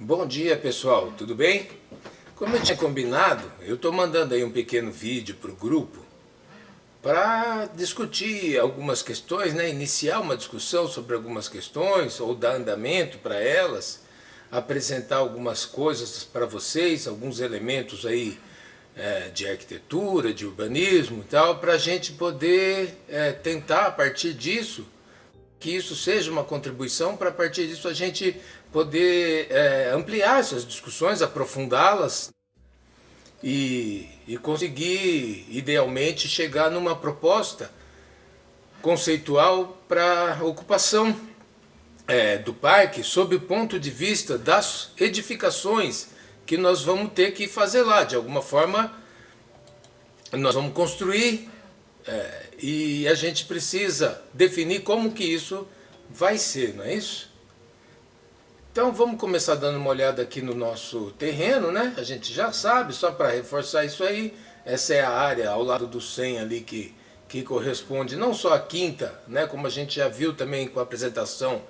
Bom dia pessoal, tudo bem? Como eu tinha combinado, eu estou mandando aí um pequeno vídeo para o grupo para discutir algumas questões, né? Iniciar uma discussão sobre algumas questões ou dar andamento para elas, apresentar algumas coisas para vocês, alguns elementos aí de arquitetura, de urbanismo e tal, para a gente poder tentar a partir disso que isso seja uma contribuição para a partir disso a gente poder ampliar essas discussões, aprofundá-las e conseguir idealmente chegar numa proposta conceitual para a ocupação do parque sob o ponto de vista das edificações que nós vamos ter que fazer lá. De alguma forma nós vamos construir e a gente precisa definir como que isso vai ser, não é isso? Então vamos começar dando uma olhada aqui no nosso terreno, né? A gente já sabe, só para reforçar isso aí, essa é a área ao lado do 100 ali que corresponde não só à quinta, né? Como a gente já viu também com a apresentação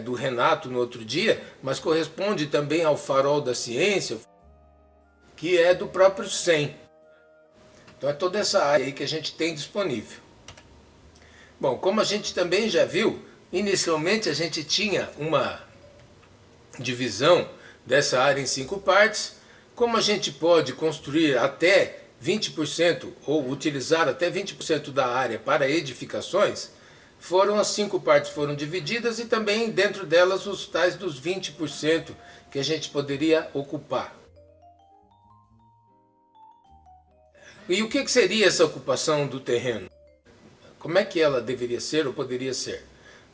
do Renato no outro dia, mas corresponde também ao farol da ciência, que é do próprio 100. Então é toda essa área aí que a gente tem disponível. Bom, como a gente também já viu, inicialmente a gente tinha uma divisão dessa área em 5 partes. Como a gente pode construir até 20% ou utilizar até 20% da área para edificações, as 5 partes foram divididas e também dentro delas os tais dos 20% que a gente poderia ocupar. E o que seria essa ocupação do terreno? Como é que ela deveria ser ou poderia ser?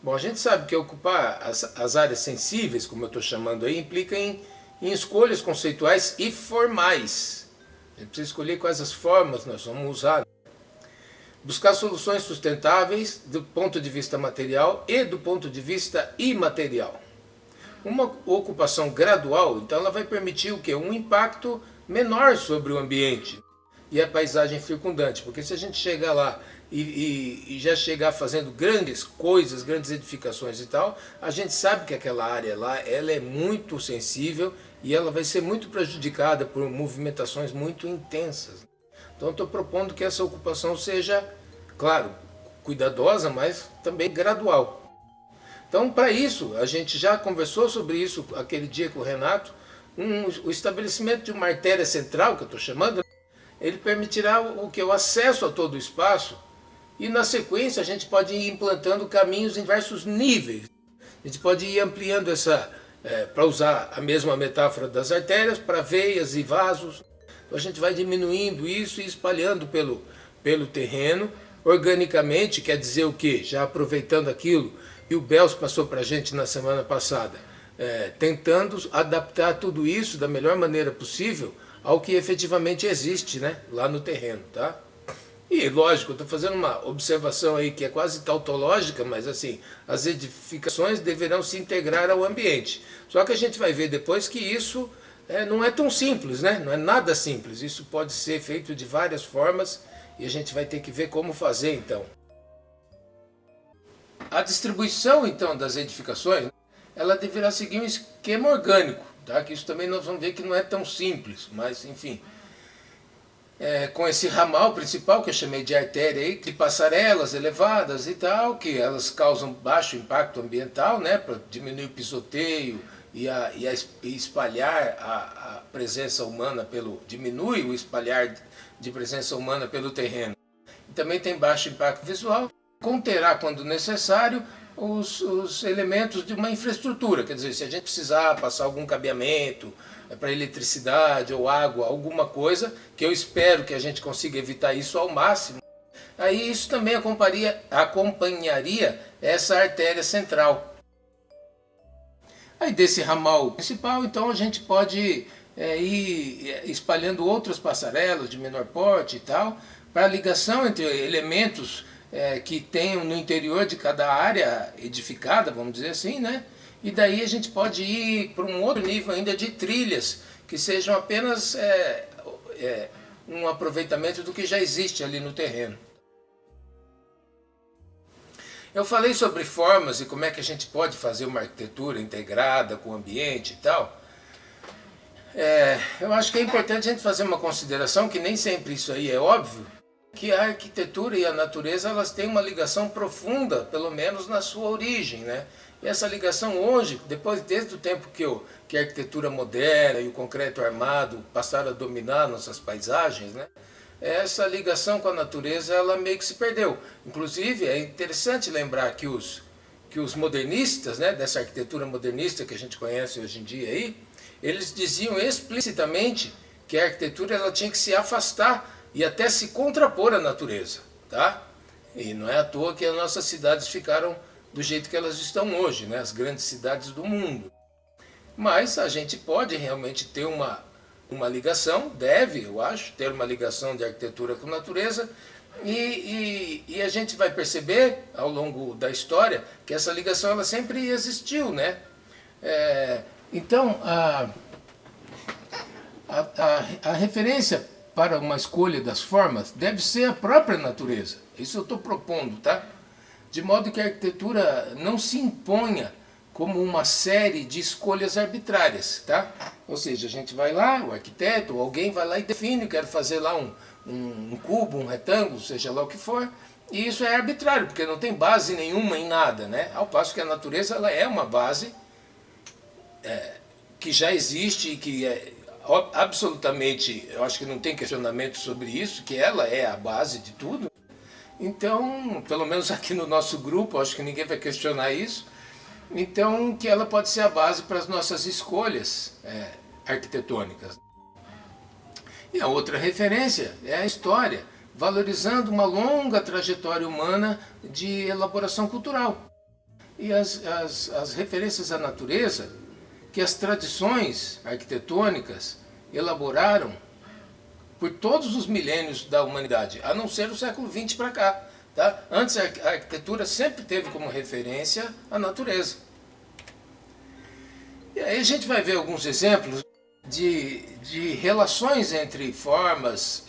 Bom, a gente sabe que ocupar as áreas sensíveis, como eu estou chamando aí, implica em escolhas conceituais e formais. A gente precisa escolher quais as formas nós vamos usar. Buscar soluções sustentáveis do ponto de vista material e do ponto de vista imaterial. Uma ocupação gradual, então ela vai permitir o quê? Um impacto menor sobre o ambiente e a paisagem circundante, porque se a gente chegar lá e já chegar fazendo grandes coisas, grandes edificações e tal, a gente sabe que aquela área lá ela é muito sensível e ela vai ser muito prejudicada por movimentações muito intensas. Então estou propondo que essa ocupação seja, claro, cuidadosa, mas também gradual. Então para isso, a gente já conversou sobre isso aquele dia com o Renato, o estabelecimento de uma artéria central, que eu estou chamando, ele permitirá o acesso a todo o espaço e na sequência a gente pode ir implantando caminhos em diversos níveis. A gente pode ir ampliando para usar a mesma metáfora das artérias, para veias e vasos. Então a gente vai diminuindo isso e espalhando pelo terreno, organicamente, quer dizer o quê? Já aproveitando aquilo que o Bels passou para a gente na semana passada, tentando adaptar tudo isso da melhor maneira possível ao que efetivamente existe, né, lá no terreno, tá? E lógico, eu estou fazendo uma observação aí que é quase tautológica, mas assim, as edificações deverão se integrar ao ambiente. Só que a gente vai ver depois que isso não é tão simples, né? Não é nada simples. Isso pode ser feito de várias formas e a gente vai ter que ver como fazer então. A distribuição então das edificações, ela deverá seguir um esquema orgânico, tá? Que isso também nós vamos ver que não é tão simples, mas enfim. Com esse ramal principal que eu chamei de artéria aí, de passarelas elevadas e tal, que elas causam baixo impacto ambiental, né, para diminuir o pisoteio e espalhar a presença humana diminui o espalhar de presença humana pelo terreno. E também tem baixo impacto visual, conterá quando necessário os elementos de uma infraestrutura, quer dizer, se a gente precisar passar algum cabeamento para eletricidade ou água, alguma coisa, que eu espero que a gente consiga evitar isso ao máximo, aí isso também acompanharia essa artéria central. Aí desse ramal principal, então a gente pode ir espalhando outras passarelas de menor porte e tal, para a ligação entre elementos que tenham no interior de cada área edificada, vamos dizer assim, né? E daí a gente pode ir para um outro nível ainda de trilhas, que sejam apenas um aproveitamento do que já existe ali no terreno. Eu falei sobre formas e como é que a gente pode fazer uma arquitetura integrada com o ambiente e tal, Eu acho que é importante a gente fazer uma consideração, que nem sempre isso aí é óbvio, que a arquitetura e a natureza elas têm uma ligação profunda, pelo menos na sua origem, né? E essa ligação hoje, depois desde o tempo que a arquitetura moderna e o concreto armado passaram a dominar nossas paisagens, né? Essa ligação com a natureza ela meio que se perdeu. Inclusive é interessante lembrar que os modernistas, né, dessa arquitetura modernista que a gente conhece hoje em dia aí, eles diziam explicitamente que a arquitetura ela tinha que se afastar e até se contrapor à natureza, tá? E não é à toa que as nossas cidades ficaram do jeito que elas estão hoje, né? As grandes cidades do mundo. Mas a gente pode realmente ter uma ligação, deve, eu acho, ter uma ligação de arquitetura com natureza, e a gente vai perceber ao longo da história que essa ligação ela sempre existiu, né? Então, a referência para uma escolha das formas deve ser a própria natureza. Isso eu estou propondo, tá? De modo que a arquitetura não se imponha como uma série de escolhas arbitrárias, tá? Ou seja, a gente vai lá, o arquiteto, ou alguém vai lá e define, quero fazer lá um cubo, um retângulo, seja lá o que for, e isso é arbitrário, porque não tem base nenhuma em nada, né? Ao passo que a natureza ela é uma base que já existe e que é absolutamente, eu acho que não tem questionamento sobre isso, que ela é a base de tudo. Então, pelo menos aqui no nosso grupo, acho que ninguém vai questionar isso. Então, que ela pode ser a base para as nossas escolhas arquitetônicas. E a outra referência é a história, valorizando uma longa trajetória humana de elaboração cultural. E as referências à natureza, que as tradições arquitetônicas elaboraram por todos os milênios da humanidade, a não ser o século XX para cá. Tá? Antes a arquitetura sempre teve como referência a natureza. E aí a gente vai ver alguns exemplos de relações entre formas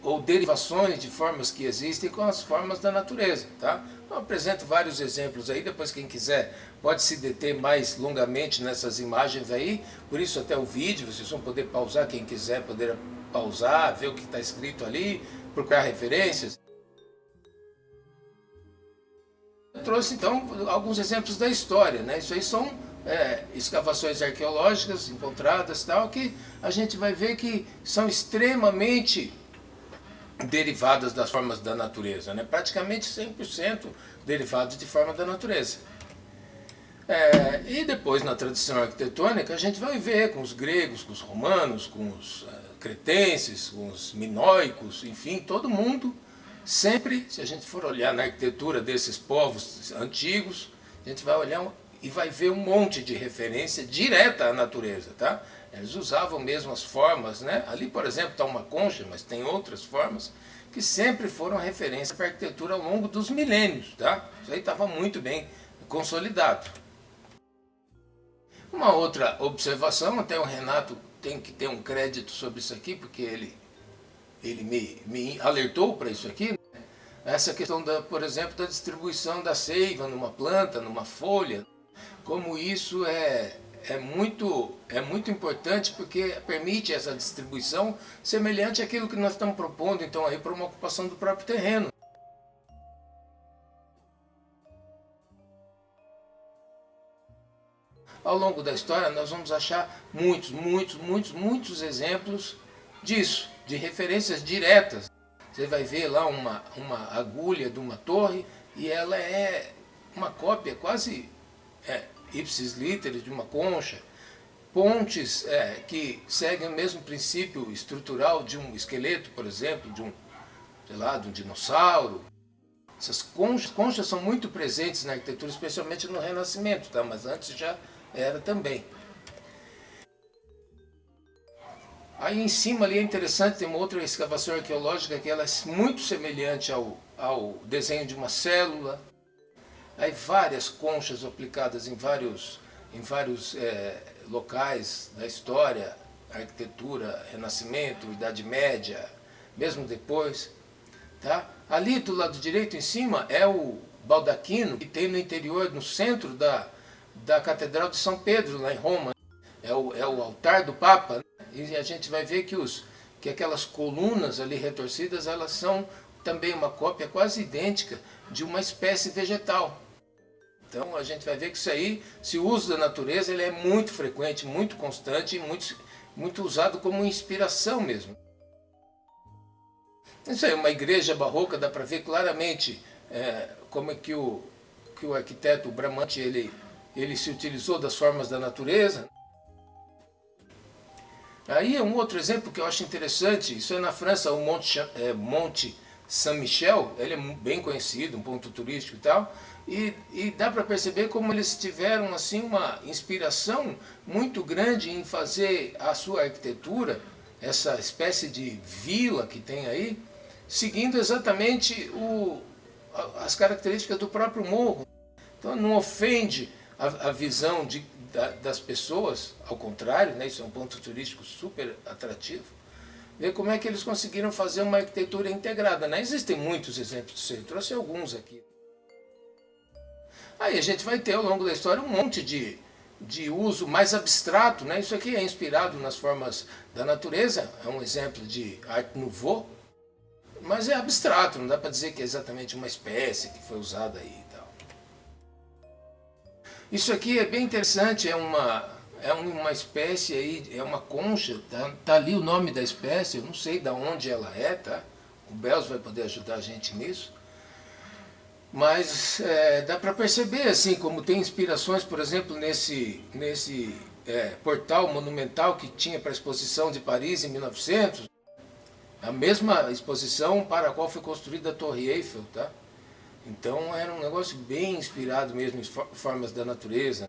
ou derivações de formas que existem com as formas da natureza. Tá? Eu apresento vários exemplos aí, depois quem quiser pode se deter mais longamente nessas imagens aí, por isso até o vídeo, vocês vão poder pausar, quem quiser poder pausar, ver o que está escrito ali, procurar referências. Eu trouxe então alguns exemplos da história, né? Isso aí são escavações arqueológicas encontradas, tal, que a gente vai ver que são extremamente derivadas das formas da natureza, né? Praticamente 100% derivados de forma da natureza. E depois na tradição arquitetônica a gente vai ver com os gregos, com os romanos, com os cretenses, com os minoicos, enfim, todo mundo. Sempre, se a gente for olhar na arquitetura desses povos antigos, a gente vai olhar e vai ver um monte de referência direta à natureza, tá? Eles usavam mesmo as formas, né? Ali, por exemplo, está uma concha, mas tem outras formas que sempre foram referência para a arquitetura ao longo dos milênios, tá? Isso aí estava muito bem consolidado. Uma outra observação, até o Renato tem que ter um crédito sobre isso aqui, porque ele me alertou para isso aqui, né? Essa questão, por exemplo, da distribuição da seiva numa planta, numa folha, como isso é muito importante, porque permite essa distribuição semelhante àquilo que nós estamos propondo então aí para uma ocupação do próprio terreno. Ao longo da história nós vamos achar muitos exemplos disso, de referências diretas. Você vai ver lá uma agulha de uma torre e ela é uma cópia quase ipsis literis de uma concha. Pontes que seguem o mesmo princípio estrutural de um esqueleto, por exemplo, de um dinossauro. Essas conchas são muito presentes na arquitetura, especialmente no Renascimento, tá? Mas antes já era também. Aí em cima ali é interessante, tem uma outra escavação arqueológica que ela é muito semelhante ao desenho de uma célula. Aí várias conchas aplicadas em vários locais da história, arquitetura, Renascimento, Idade Média, mesmo depois. Tá? Ali do lado direito em cima é o baldaquino que tem no interior, no centro da Catedral de São Pedro, lá em Roma. é o altar do Papa, né? E a gente vai ver que aquelas colunas ali retorcidas, elas são também uma cópia quase idêntica de uma espécie vegetal. Então a gente vai ver que isso aí, se o uso da natureza, ele é muito frequente, muito constante e muito usado como inspiração mesmo. Isso aí, uma igreja barroca, dá para ver claramente como é que o arquiteto Bramante ele se utilizou das formas da natureza. Aí é um outro exemplo que eu acho interessante, isso é na França, o Monte Saint-Michel, ele é bem conhecido, um ponto turístico e tal, e dá para perceber como eles tiveram assim uma inspiração muito grande em fazer a sua arquitetura, essa espécie de vila que tem aí, seguindo exatamente as características do próprio morro. Então não ofende a visão das pessoas, ao contrário, né, isso é um ponto turístico super atrativo. Ver como é que eles conseguiram fazer uma arquitetura integrada, né? Existem muitos exemplos disso, eu trouxe alguns aqui. Aí a gente vai ter ao longo da história um monte de uso mais abstrato, né? Isso aqui é inspirado nas formas da natureza, é um exemplo de Art Nouveau, mas é abstrato, não dá para dizer que é exatamente uma espécie que foi usada aí e tal. Isso aqui é bem interessante, é uma espécie aí, é uma concha, tá ali o nome da espécie, eu não sei de onde ela é, tá? O Belos vai poder ajudar a gente nisso. Mas dá para perceber assim como tem inspirações, por exemplo, nesse portal monumental que tinha para a exposição de Paris em 1900, a mesma exposição para a qual foi construída a Torre Eiffel, tá? Então era um negócio bem inspirado mesmo em formas da natureza.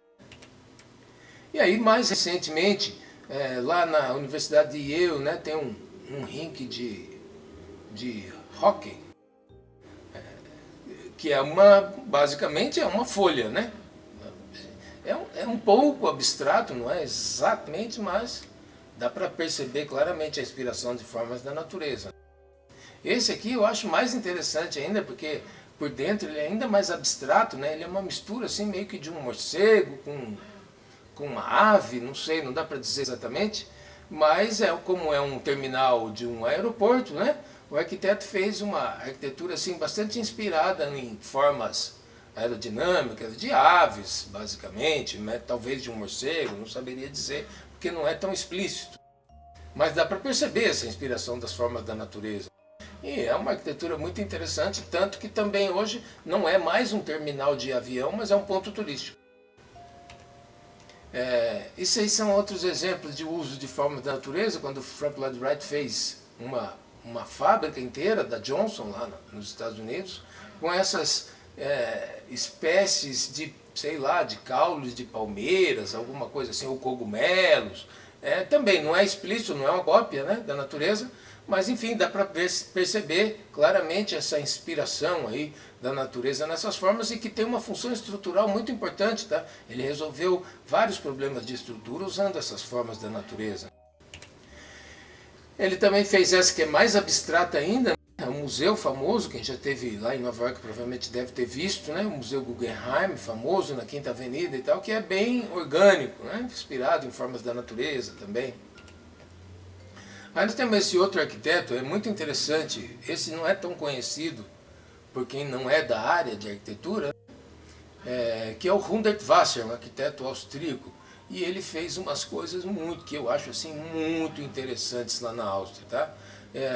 E aí mais recentemente, lá na Universidade de Yale, né, tem um rink de hóquei, que basicamente é uma folha, né? É um pouco abstrato, não é exatamente, mas dá para perceber claramente a inspiração de formas da natureza. Esse aqui eu acho mais interessante ainda, porque por dentro ele é ainda mais abstrato, né? Ele é uma mistura assim meio que de um morcego com uma ave, não sei, não dá para dizer exatamente, mas como é um terminal de um aeroporto, né? O arquiteto fez uma arquitetura assim bastante inspirada em formas aerodinâmicas de aves, basicamente, né? Talvez de um morcego, não saberia dizer, porque não é tão explícito. Mas dá para perceber essa inspiração das formas da natureza. E é uma arquitetura muito interessante, tanto que também hoje não é mais um terminal de avião, mas é um ponto turístico. Isso aí são outros exemplos de uso de formas da natureza, quando Frank Lloyd Wright fez uma fábrica inteira da Johnson lá nos Estados Unidos, com essas espécies de, sei lá, de caules de palmeiras, alguma coisa assim, ou cogumelos. Também não é explícito, não é uma cópia, né, da natureza, mas enfim, dá para perceber claramente essa inspiração aí da natureza nessas formas e que tem uma função estrutural muito importante, tá? Ele resolveu vários problemas de estrutura usando essas formas da natureza. Ele também fez essa que é mais abstrata ainda, é um museu famoso, quem já esteve lá em Nova York provavelmente deve ter visto, né? O Museu Guggenheim, famoso na Quinta Avenida e tal, que é bem orgânico, né? Inspirado em formas da natureza também. Aí nós temos esse outro arquiteto, é muito interessante, esse não é tão conhecido por quem não é da área de arquitetura, que é o Hundert Wasser, um arquiteto austríaco. E ele fez umas coisas que eu acho assim muito interessantes lá na Áustria, tá?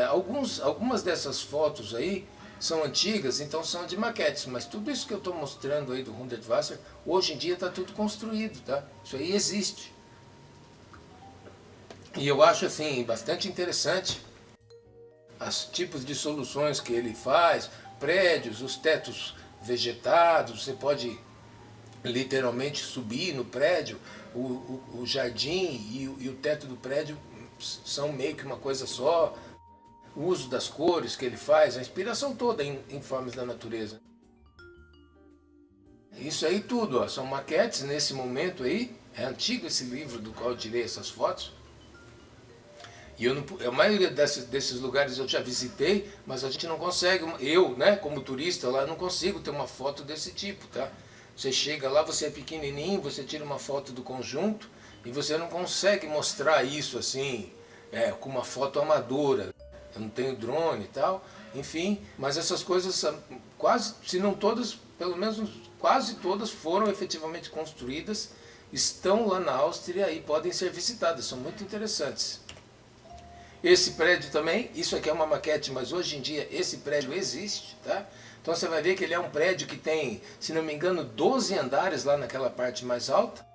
Algumas dessas fotos aí são antigas, então são de maquetes, mas tudo isso que eu estou mostrando aí do Hundert Wasser, hoje em dia está tudo construído, tá? Isso aí existe. E eu acho assim bastante interessante os tipos de soluções que ele faz, prédios, os tetos vegetados, você pode literalmente subir no prédio, o jardim e o teto do prédio são meio que uma coisa só, o uso das cores que ele faz, a inspiração toda em formas da natureza. Isso aí tudo, ó, são maquetes nesse momento aí, é antigo esse livro do qual eu tirei essas fotos. E a maioria desses lugares eu já visitei, mas a gente não consegue, eu, né, como turista lá, não consigo ter uma foto desse tipo, tá? Você chega lá, você é pequenininho, você tira uma foto do conjunto e você não consegue mostrar isso assim, com uma foto amadora. Eu não tenho drone e tal, enfim, mas essas coisas quase, se não todas, pelo menos quase todas foram efetivamente construídas, estão lá na Áustria e podem ser visitadas, são muito interessantes. Esse prédio também, isso aqui é uma maquete, mas hoje em dia esse prédio existe, tá? Então você vai ver que ele é um prédio que tem, se não me engano, 12 andares lá naquela parte mais alta.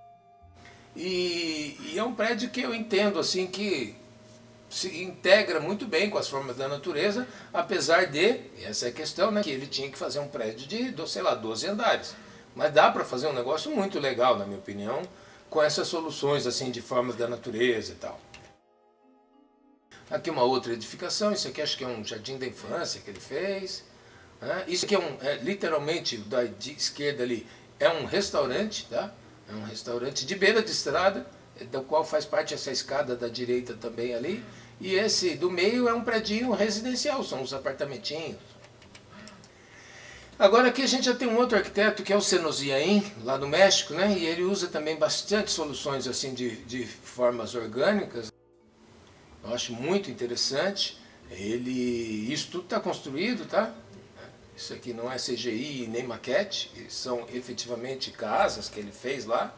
E é um prédio que eu entendo assim que se integra muito bem com as formas da natureza, apesar de, essa é a questão, né, que ele tinha que fazer um prédio de, sei lá, 12 andares. Mas dá para fazer um negócio muito legal, na minha opinião, com essas soluções assim de formas da natureza e tal. Aqui uma outra edificação, isso aqui acho que é um jardim da infância que ele fez. Isso aqui literalmente, da de esquerda ali, é um restaurante, tá? É um restaurante de beira de estrada, do qual faz parte essa escada da direita também ali. E esse do meio é um predinho residencial, são os apartamentinhos. Agora aqui a gente já tem um outro arquiteto que é o Senosiain, lá do México, né? E ele usa também bastante soluções assim de formas orgânicas. Eu acho muito interessante. Isso tudo está construído, tá? Isso aqui não é CGI nem maquete, são efetivamente casas que ele fez lá.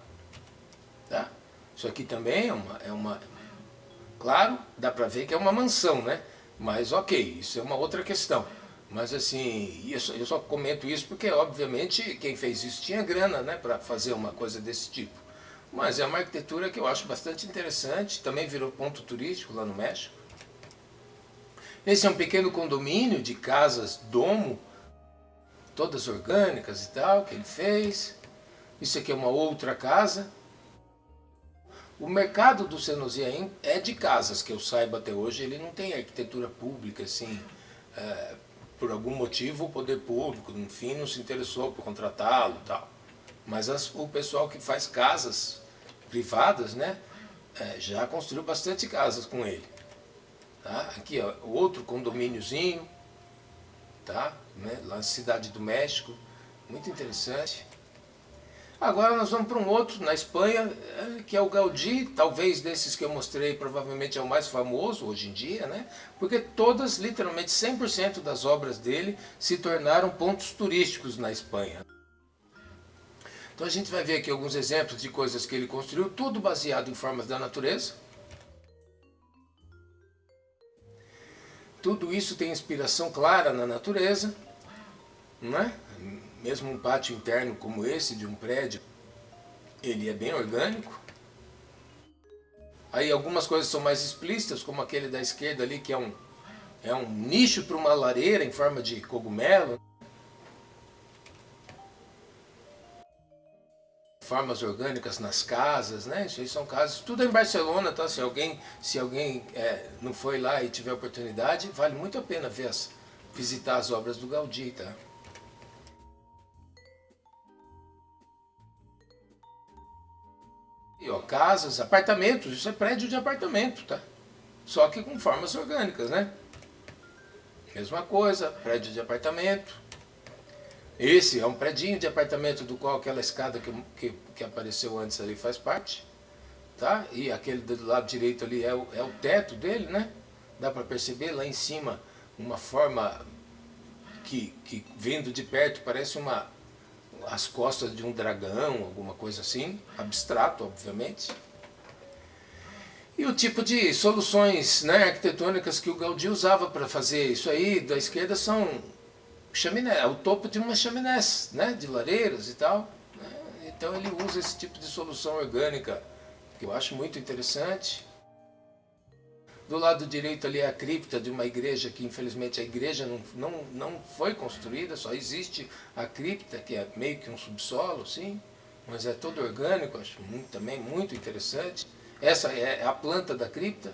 Tá? Isso aqui também claro, dá para ver que é uma mansão, né? Mas ok, isso é uma outra questão. Mas assim, eu só comento isso porque obviamente quem fez isso tinha grana, né, para fazer uma coisa desse tipo. Mas é uma arquitetura que eu acho bastante interessante, também virou ponto turístico lá no México. Esse é um pequeno condomínio de casas domo, todas orgânicas e tal, que ele fez. Isso aqui é uma outra casa. O mercado do Senosiain é de casas, que eu saiba até hoje, ele não tem arquitetura pública, assim, por algum motivo o poder público, enfim, não se interessou por contratá-lo e tal. Mas o pessoal que faz casas privadas, né, já construiu bastante casas com ele. Tá? Aqui, ó, outro condomíniozinho, tá? Né? Lá na Cidade do México, muito interessante. Agora nós vamos para um outro, na Espanha, que é o Gaudí, talvez desses que eu mostrei, provavelmente é o mais famoso hoje em dia, né? Porque todas, literalmente 100% das obras dele se tornaram pontos turísticos na Espanha. Então a gente vai ver aqui alguns exemplos de coisas que ele construiu, tudo baseado em formas da natureza. Tudo isso tem inspiração clara na natureza, não é? Mesmo um pátio interno como esse de um prédio, ele é bem orgânico. Aí algumas coisas são mais explícitas, como aquele da esquerda ali, que é um nicho para uma lareira em forma de cogumelo. Formas orgânicas nas casas, né? Isso aí são casas, tudo é em Barcelona, tá? Se alguém não foi lá e tiver oportunidade, vale muito a pena visitar as obras do Gaudí, tá? E, ó, casas, apartamentos, isso é prédio de apartamento, tá? Só que com formas orgânicas, né? Mesma coisa, prédio de apartamento. Esse é um predinho de apartamento do qual aquela escada que apareceu antes ali faz parte, tá? E aquele do lado direito ali é o teto dele, né? Dá para perceber lá em cima uma forma que vendo de perto parece as costas de um dragão, alguma coisa assim, abstrato, obviamente. E o tipo de soluções, né, arquitetônicas que o Gaudí usava para fazer isso aí, da esquerda, são chaminé, o topo de uma chaminé, né, de lareiras e tal. Né? Então ele usa esse tipo de solução orgânica, que eu acho muito interessante. Do lado direito ali é a cripta de uma igreja, que infelizmente a igreja não foi construída, só existe a cripta, que é meio que um subsolo, assim, mas é todo orgânico, acho também muito interessante. Essa é a planta da cripta,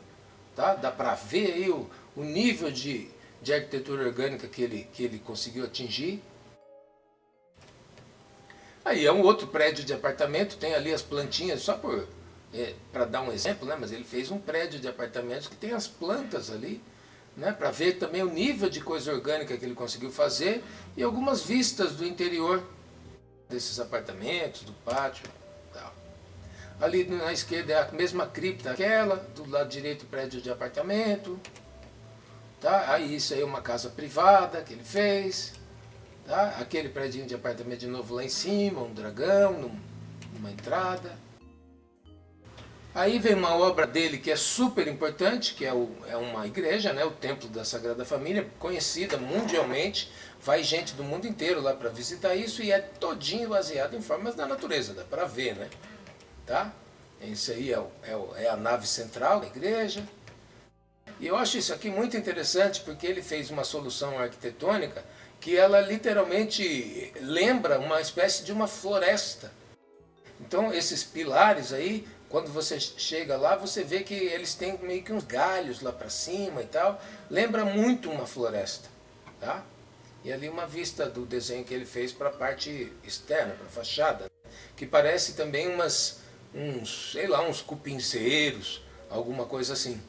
tá? Dá para ver aí o nível de arquitetura orgânica que ele conseguiu atingir. Aí é um outro prédio de apartamento, tem ali as plantinhas, só para dar um exemplo, né? Mas ele fez um prédio de apartamentos que tem as plantas ali, né? Para ver também o nível de coisa orgânica que ele conseguiu fazer e algumas vistas do interior desses apartamentos, do pátio, tal. Ali na esquerda é a mesma cripta, aquela, do lado direito prédio de apartamento, tá? Aí isso aí é uma casa privada que ele fez, tá? Aquele prédio de apartamento de novo lá em cima, um dragão, numa entrada. Aí vem uma obra dele que é super importante, que é uma igreja, né, o Templo da Sagrada Família, conhecida mundialmente, vai gente do mundo inteiro lá para visitar isso e é todinho baseado em formas da natureza, dá para ver, né? Tá? Isso aí é a nave central da igreja. E eu acho isso aqui muito interessante porque ele fez uma solução arquitetônica que ela literalmente lembra uma espécie de uma floresta. Então esses pilares aí, quando você chega lá, você vê que eles têm meio que uns galhos lá para cima e tal. Lembra muito uma floresta, tá? E ali uma vista do desenho que ele fez para a parte externa, para a fachada, que parece também sei lá, uns cupinzeiros, alguma coisa assim.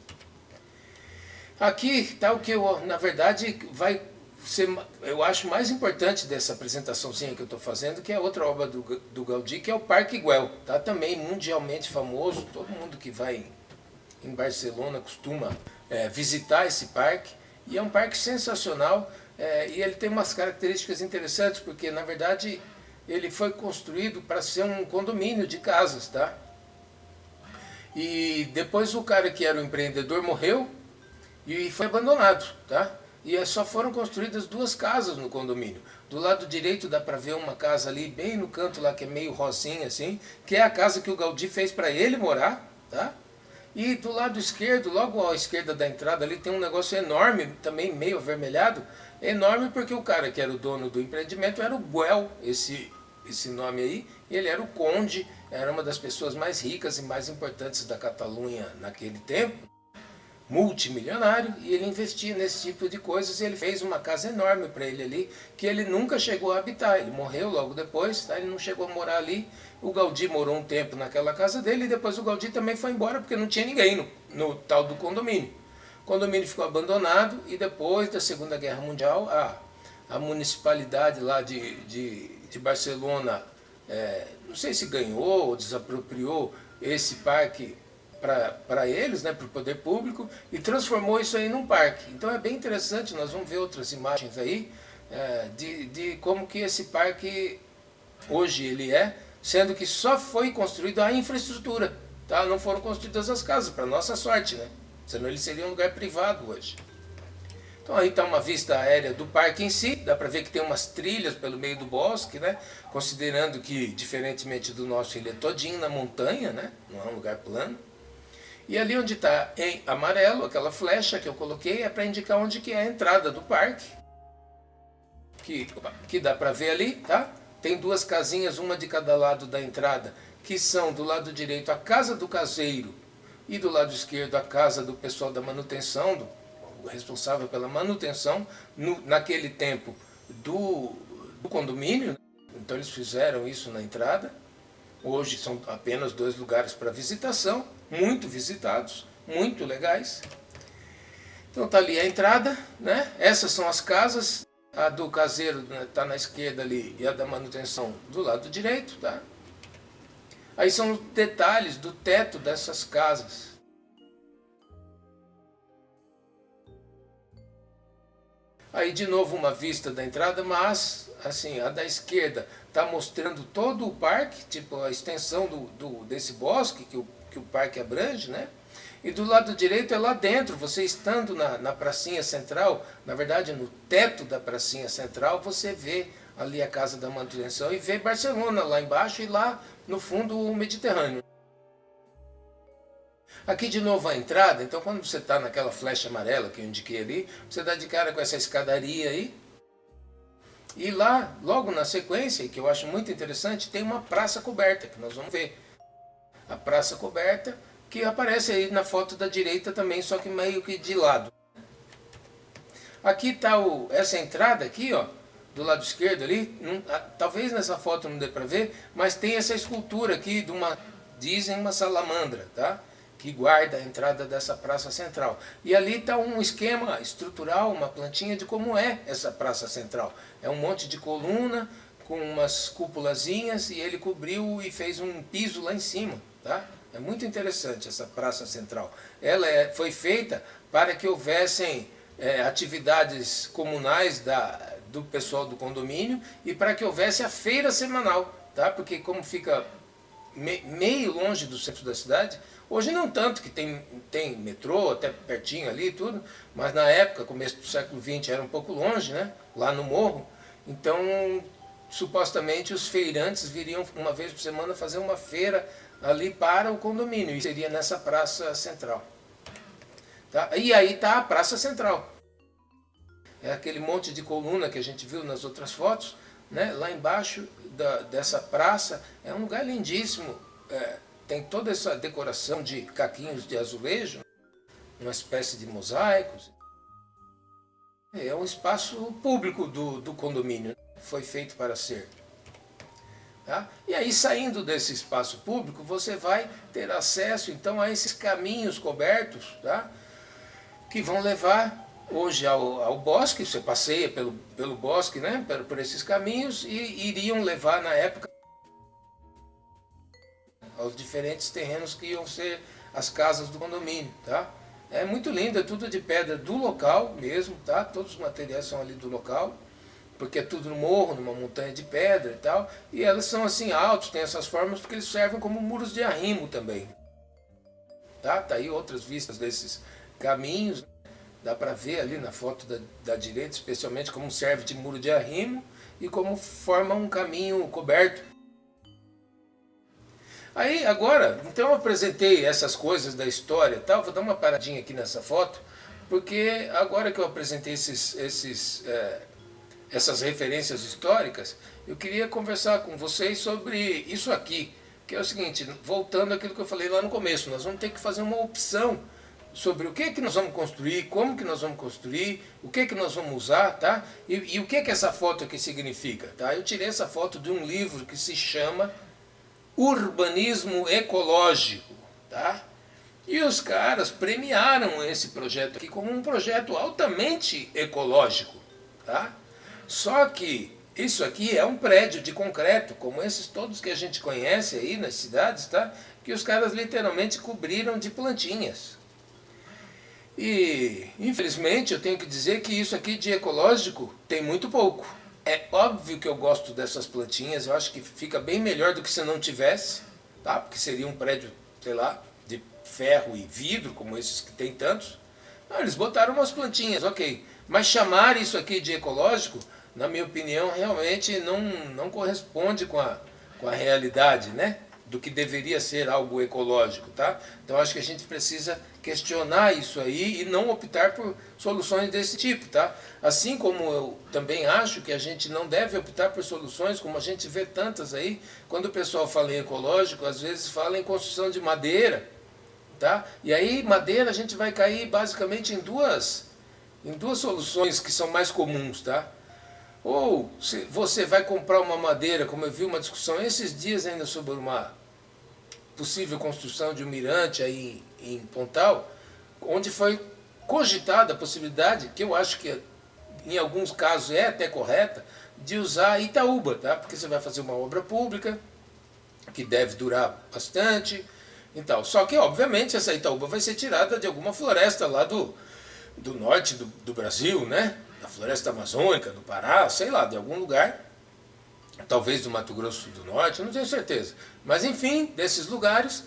Aqui está o que na verdade, vai ser, eu acho mais importante dessa apresentaçãozinha que eu estou fazendo, que é outra obra do Gaudí, que é o Parque Güell. Tá também mundialmente famoso, todo mundo que vai em Barcelona costuma visitar esse parque. E é um parque sensacional, e ele tem umas características interessantes, porque na verdade ele foi construído para ser um condomínio de casas, tá? E depois o cara que era o empreendedor morreu e foi abandonado, tá? E só foram construídas 2 casas no condomínio. Do lado direito dá para ver uma casa ali, bem no canto lá, que é meio rosinha assim, que é a casa que o Gaudí fez para ele morar, tá? E do lado esquerdo, logo à esquerda da entrada ali, tem um negócio enorme, também meio avermelhado, enorme porque o cara que era o dono do empreendimento era o Güell, esse nome aí, ele era o conde, era uma das pessoas mais ricas e mais importantes da Catalunha naquele tempo, multimilionário, e ele investia nesse tipo de coisas e ele fez uma casa enorme para ele ali, que ele nunca chegou a habitar, ele morreu logo depois, tá? Ele não chegou a morar ali, o Gaudí morou um tempo naquela casa dele e depois o Gaudí também foi embora porque não tinha ninguém no tal do condomínio. O condomínio ficou abandonado e depois da Segunda Guerra Mundial a municipalidade lá de Barcelona, não sei se ganhou ou desapropriou esse parque para eles, né, para o poder público, e transformou isso aí num parque. Então é bem interessante, nós vamos ver outras imagens aí, de como que esse parque hoje ele sendo que só foi construída a infraestrutura, tá? Não foram construídas as casas, para nossa sorte, né? Senão ele seria um lugar privado hoje. Então aí está uma vista aérea do parque em si, dá para ver que tem umas trilhas pelo meio do bosque, né? Considerando que, diferentemente do nosso, ele é todinho na montanha, né? Não é um lugar plano. E ali onde está em amarelo, aquela flecha que eu coloquei, é para indicar onde que é a entrada do parque, que dá para ver ali, tá? Tem 2 casinhas, uma de cada lado da entrada, que são do lado direito a casa do caseiro e do lado esquerdo a casa do pessoal da manutenção, o responsável pela manutenção, naquele tempo, do condomínio. Então eles fizeram isso na entrada. Hoje são apenas 2 lugares para visitação, muito visitados, muito legais. Então está ali a entrada, né? Essas são as casas, a do caseiro está na esquerda ali e a da manutenção do lado direito, tá? Aí são os detalhes do teto dessas casas. Aí de novo uma vista da entrada, mas assim, a da esquerda está mostrando todo o parque, tipo a extensão desse bosque que o parque abrange, né? E do lado direito é lá dentro, você estando na pracinha central, na verdade no teto da pracinha central, você vê ali a casa da manutenção e vê Barcelona lá embaixo e lá no fundo o Mediterrâneo. Aqui de novo a entrada, então quando você está naquela flecha amarela que eu indiquei ali, você dá de cara com essa escadaria aí. E lá, logo na sequência, que eu acho muito interessante, tem uma praça coberta, que nós vamos ver. A praça coberta, que aparece aí na foto da direita também, só que meio que de lado. Aqui está essa entrada aqui, ó, do lado esquerdo ali, talvez nessa foto não dê para ver, mas tem essa escultura aqui dizem uma salamandra, tá? Que guarda a entrada dessa praça central. E ali está um esquema estrutural, uma plantinha de como é essa praça central. É um monte de coluna, com umas cúpulazinhas e ele cobriu e fez um piso lá em cima, tá? É muito interessante essa praça central. Ela foi feita para que houvessem atividades comunais do pessoal do condomínio e para que houvesse a feira semanal, tá? Porque como fica meio longe do centro da cidade, hoje não tanto, que tem metrô até pertinho ali e tudo, mas na época, começo do século XX, era um pouco longe, né? Lá no morro. Então, supostamente, os feirantes viriam uma vez por semana fazer uma feira ali para o condomínio, e seria nessa praça central. Tá? E aí está a praça central. É aquele monte de coluna que a gente viu nas outras fotos, né? Lá embaixo dessa praça, é um lugar lindíssimo, tem toda essa decoração de caquinhos de azulejo, uma espécie de mosaicos. É um espaço público do condomínio, foi feito para ser. Tá? E aí, saindo desse espaço público, você vai ter acesso então a esses caminhos cobertos, tá? Que vão levar hoje ao bosque. Você passeia pelo bosque, né? por esses caminhos, e iriam levar na época aos diferentes terrenos que iam ser as casas do condomínio. Tá? É muito lindo, é tudo de pedra do local mesmo, tá? Todos os materiais são ali do local, porque é tudo no morro, numa montanha de pedra e tal, e elas são assim altos, tem essas formas porque eles servem como muros de arrimo também. Tá aí outras vistas desses caminhos, dá para ver ali na foto da direita, especialmente como serve de muro de arrimo e como forma um caminho coberto. Aí agora, então eu apresentei essas coisas da história e tal, vou dar uma paradinha aqui nessa foto, porque agora que eu apresentei essas referências históricas, eu queria conversar com vocês sobre isso aqui, que é o seguinte, voltando àquilo que eu falei lá no começo, nós vamos ter que fazer uma opção sobre o que nós vamos construir, como que nós vamos construir, o que nós vamos usar, tá? E o que essa foto aqui significa, tá? Eu tirei essa foto de um livro que se chama Urbanismo Ecológico, tá? E os caras premiaram esse projeto aqui como um projeto altamente ecológico, tá? Só que isso aqui é um prédio de concreto, como esses todos que a gente conhece aí nas cidades, tá? Que os caras literalmente cobriram de plantinhas. E, infelizmente, eu tenho que dizer que isso aqui de ecológico tem muito pouco. É óbvio que eu gosto dessas plantinhas, eu acho que fica bem melhor do que se não tivesse, tá? Porque seria um prédio, sei lá, de ferro e vidro, como esses que tem tantos. Não, eles botaram umas plantinhas, ok. Mas chamar isso aqui de ecológico, na minha opinião, realmente não corresponde com a realidade, né? Do que deveria ser algo ecológico, tá? Então acho que a gente precisa questionar isso aí e não optar por soluções desse tipo, tá? Assim como eu também acho que a gente não deve optar por soluções, como a gente vê tantas aí, quando o pessoal fala em ecológico, às vezes fala em construção de madeira, tá? E aí madeira a gente vai cair basicamente em duas soluções que são mais comuns, tá? Ou se você vai comprar uma madeira, como eu vi uma discussão esses dias ainda sobre uma possível construção de um mirante aí em Pontal, onde foi cogitada a possibilidade, que eu acho que em alguns casos é até correta, de usar Itaúba, tá? Porque você vai fazer uma obra pública, que deve durar bastante, então, só que obviamente essa Itaúba vai ser tirada de alguma floresta lá do norte do Brasil, né? Da floresta amazônica, do Pará, sei lá, de algum lugar, talvez do Mato Grosso do Norte, não tenho certeza. Mas enfim, desses lugares,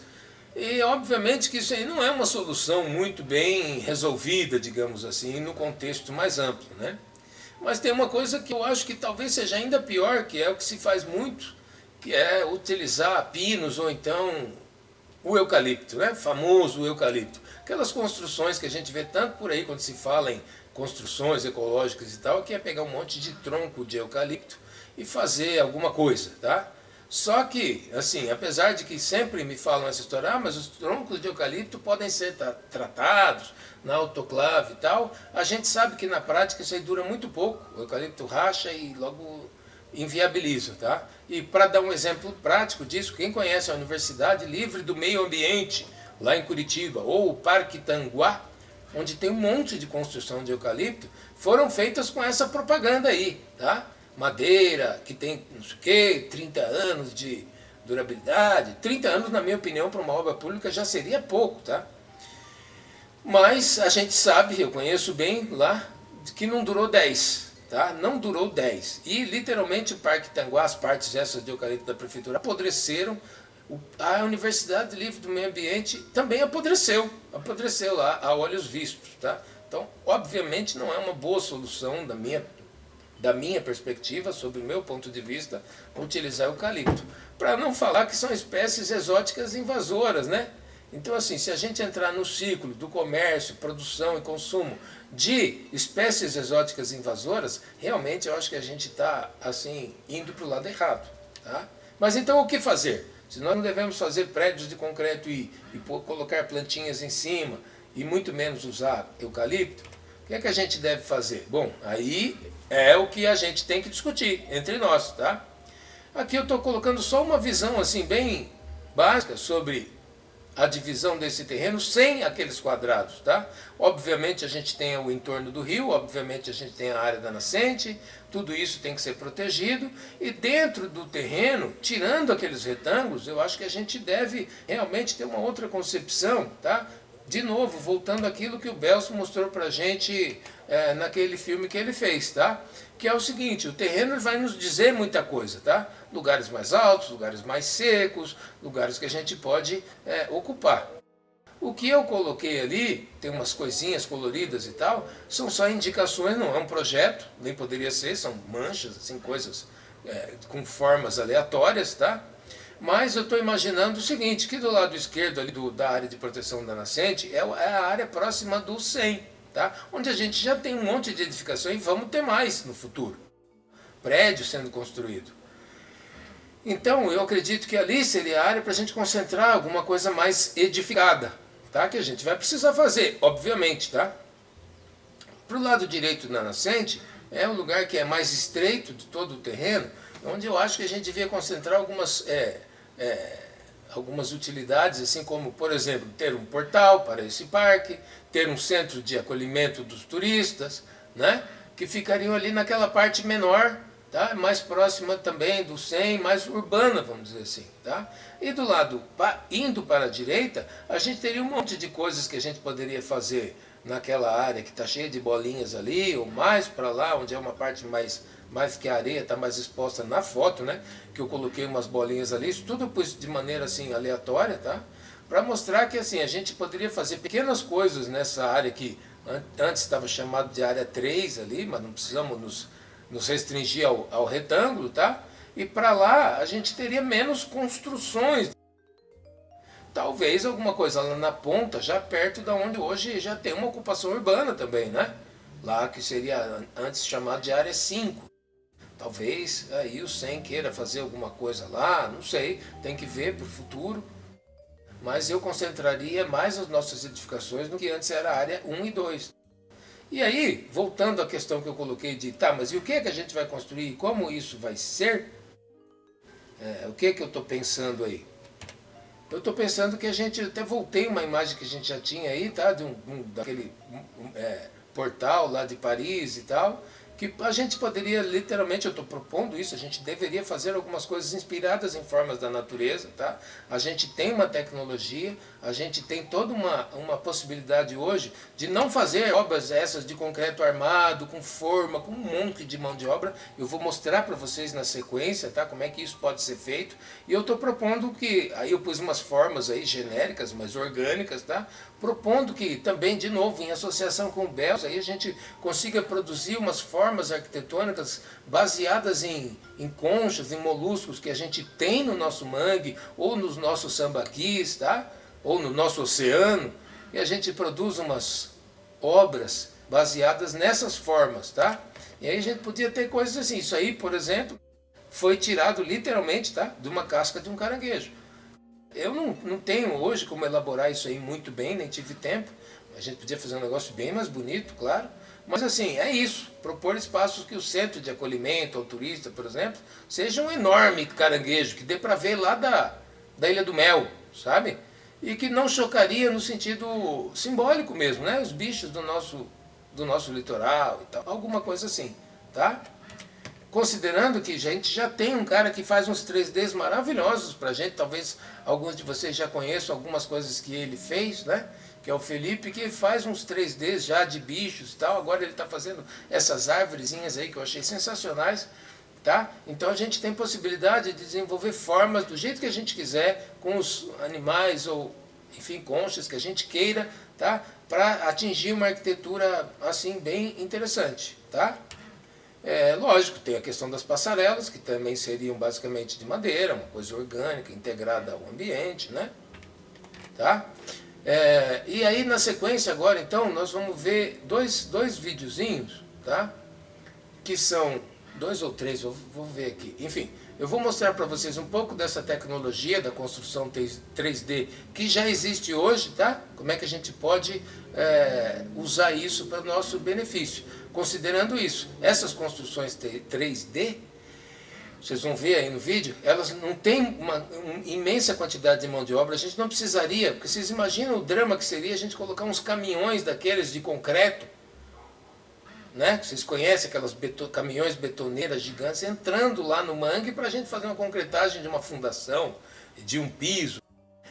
e obviamente que isso aí não é uma solução muito bem resolvida, digamos assim, no contexto mais amplo, né? Mas tem uma coisa que eu acho que talvez seja ainda pior, que é o que se faz muito, que é utilizar pinos ou então o eucalipto, né? Famoso eucalipto. Aquelas construções que a gente vê tanto por aí quando se fala em construções ecológicas e tal, que é pegar um monte de tronco de eucalipto e fazer alguma coisa, tá? Só que, assim, apesar de que sempre me falam essa história, mas os troncos de eucalipto podem ser tratados na autoclave e tal, a gente sabe que na prática isso aí dura muito pouco, o eucalipto racha e logo inviabiliza, tá? E para dar um exemplo prático disso, quem conhece a Universidade Livre do Meio Ambiente, lá em Curitiba, ou o Parque Tanguá, onde tem um monte de construção de eucalipto, foram feitas com essa propaganda aí, tá? madeira que tem não sei o quê, 30 anos de durabilidade. 30 anos, na minha opinião, para uma obra pública já seria pouco, tá? Mas a gente sabe, eu conheço bem lá, que não durou 10, tá? Não durou 10. E literalmente o Parque Tanguá, as partes essas de eucalipto da prefeitura apodreceram. A Universidade Livre do Meio Ambiente também apodreceu lá a olhos vistos, tá? Então, obviamente não é uma boa solução da minha perspectiva, sob o meu ponto de vista, utilizar eucalipto. Para não falar que são espécies exóticas invasoras, né? Então, assim, se a gente entrar no ciclo do comércio, produção e consumo de espécies exóticas invasoras, realmente eu acho que a gente está, assim, indo para o lado errado, tá? Mas então o que fazer? Se nós não devemos fazer prédios de concreto e colocar plantinhas em cima, e muito menos usar eucalipto, o que é que a gente deve fazer? Bom, aí é o que a gente tem que discutir entre nós, tá? Aqui eu estou colocando só uma visão assim bem básica sobre a divisão desse terreno sem aqueles quadrados, tá? Obviamente a gente tem o entorno do rio, obviamente a gente tem a área da nascente, tudo isso tem que ser protegido, e dentro do terreno, tirando aqueles retângulos, eu acho que a gente deve realmente ter uma outra concepção, tá? De novo, voltando àquilo que o Belso mostrou pra gente naquele filme que ele fez, tá? Que é o seguinte, o terreno vai nos dizer muita coisa, tá? Lugares mais altos, lugares mais secos, lugares que a gente pode ocupar. O que eu coloquei ali, tem umas coisinhas coloridas e tal, são só indicações, não é um projeto, nem poderia ser, são manchas, assim, coisas com formas aleatórias, tá? Mas eu estou imaginando o seguinte, que do lado esquerdo ali da área de proteção da nascente é a área próxima do 100, tá? Onde a gente já tem um monte de edificação e vamos ter mais no futuro. Prédio sendo construído. Então eu acredito que ali seria a área para a gente concentrar alguma coisa mais edificada, tá? Que a gente vai precisar fazer, obviamente, tá? Para o lado direito da nascente é um lugar que é mais estreito de todo o terreno, onde eu acho que a gente devia concentrar algumas utilidades, assim como, por exemplo, ter um portal para esse parque, ter um centro de acolhimento dos turistas, né? Que ficariam ali naquela parte menor, tá? Mais próxima também do 100, mais urbana, vamos dizer assim, tá? E do lado, indo para a direita, a gente teria um monte de coisas que a gente poderia fazer naquela área que está cheia de bolinhas ali, ou mais para lá, onde é uma parte mais que a areia está mais exposta na foto, né? Que eu coloquei umas bolinhas ali, isso tudo eu pus de maneira assim aleatória, tá? Para mostrar que assim, a gente poderia fazer pequenas coisas nessa área que antes estava chamado de área 3 ali, mas não precisamos nos restringir ao retângulo, tá? E para lá a gente teria menos construções. Talvez alguma coisa lá na ponta, já perto da onde hoje já tem uma ocupação urbana também, né? Lá que seria antes chamado de área 5. Talvez aí o 100 queira fazer alguma coisa lá, não sei, tem que ver para o futuro. Mas eu concentraria mais as nossas edificações no que antes era a área 1 e 2. E aí, voltando à questão que eu coloquei de, tá, mas e o que é que a gente vai construir e como isso vai ser? O que é que eu estou pensando aí? Eu estou pensando que a gente, até voltei uma imagem que a gente já tinha aí, tá? Daquele portal lá de Paris e tal, que a gente poderia literalmente, eu estou propondo isso, a gente deveria fazer algumas coisas inspiradas em formas da natureza, tá? A gente tem uma tecnologia, a gente tem toda uma possibilidade hoje de não fazer obras essas de concreto armado, com forma, com um monte de mão de obra. Eu vou mostrar para vocês na sequência, tá? Como é que isso pode ser feito. E eu estou propondo que, aí eu pus umas formas aí genéricas, mas orgânicas, tá? Propondo que também, de novo, em associação com o BELS, aí a gente consiga produzir umas formas arquitetônicas baseadas em conchas, em moluscos que a gente tem no nosso mangue, ou nos nossos sambaquis, tá? Ou no nosso oceano, e a gente produz umas obras baseadas nessas formas, tá? E aí a gente podia ter coisas assim, isso aí, por exemplo, foi tirado literalmente, tá? De uma casca de um caranguejo. Eu não tenho hoje como elaborar isso aí muito bem, nem tive tempo. A gente podia fazer um negócio bem mais bonito, claro. Mas assim, é isso. Propor espaços que o centro de acolhimento ao turista, por exemplo, seja um enorme caranguejo, que dê para ver lá da Ilha do Mel, sabe? E que não chocaria no sentido simbólico mesmo, né? Os bichos do nosso litoral e tal. Alguma coisa assim, tá? Considerando que a gente já tem um cara que faz uns 3Ds maravilhosos pra gente, talvez alguns de vocês já conheçam algumas coisas que ele fez, né? Que é o Felipe, que faz uns 3Ds já de bichos e tal, agora ele está fazendo essas árvorezinhas aí que eu achei sensacionais, tá? Então a gente tem possibilidade de desenvolver formas do jeito que a gente quiser, com os animais ou, enfim, conchas que a gente queira, tá? Para atingir uma arquitetura assim bem interessante, tá? Lógico, tem a questão das passarelas, que também seriam basicamente de madeira, uma coisa orgânica, integrada ao ambiente, né? Tá? E aí na sequência agora, então, nós vamos ver dois videozinhos, tá? Que são 2 ou 3, vou ver aqui. Enfim, eu vou mostrar para vocês um pouco dessa tecnologia da construção 3D que já existe hoje, tá? Como é que a gente pode usar isso para o nosso benefício. Considerando isso, essas construções 3D, vocês vão ver aí no vídeo, elas não têm uma imensa quantidade de mão de obra, a gente não precisaria, porque vocês imaginam o drama que seria a gente colocar uns caminhões daqueles de concreto, né? Vocês conhecem aquelas caminhões betoneiras gigantes entrando lá no mangue para a gente fazer uma concretagem de uma fundação, de um piso.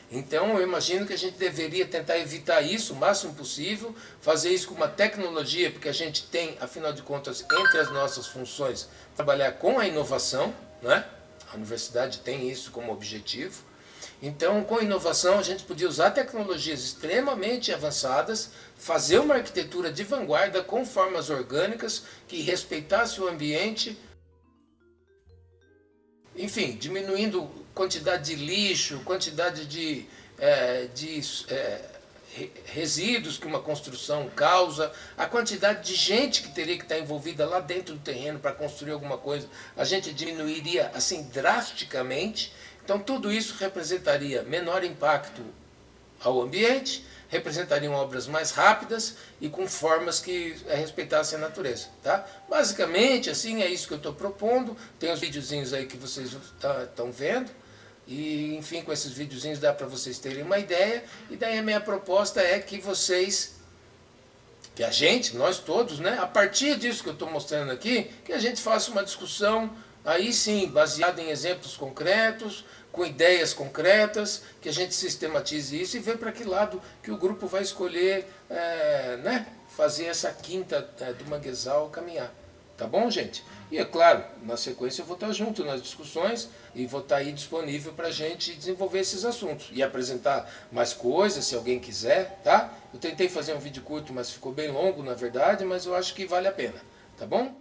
Então eu imagino que a gente deveria tentar evitar isso o máximo possível, fazer isso com uma tecnologia, porque a gente tem, afinal de contas, entre as nossas funções, trabalhar com a inovação, né? A universidade tem isso como objetivo. Então, com inovação, a gente podia usar tecnologias extremamente avançadas, fazer uma arquitetura de vanguarda com formas orgânicas que respeitasse o ambiente, enfim, diminuindo quantidade de lixo, quantidade de resíduos que uma construção causa, a quantidade de gente que teria que estar envolvida lá dentro do terreno para construir alguma coisa, a gente diminuiria assim drasticamente. Então tudo isso representaria menor impacto ao ambiente, representariam obras mais rápidas e com formas que respeitassem a natureza, tá? Basicamente, assim, é isso que eu estou propondo. Tem os videozinhos aí que vocês estão vendo. E, enfim, com esses videozinhos dá para vocês terem uma ideia. E daí a minha proposta é que vocês, que a gente, nós todos, né, a partir disso que eu estou mostrando aqui, que a gente faça uma discussão, aí sim, baseada em exemplos concretos, com ideias concretas, que a gente sistematize isso e vê para que lado que o grupo vai escolher, né, fazer essa quinta do manguezal caminhar. Tá bom, gente? E é claro, na sequência eu vou estar junto nas discussões e vou estar aí disponível para a gente desenvolver esses assuntos e apresentar mais coisas, se alguém quiser, tá? Eu tentei fazer um vídeo curto, mas ficou bem longo, na verdade, mas eu acho que vale a pena, tá bom?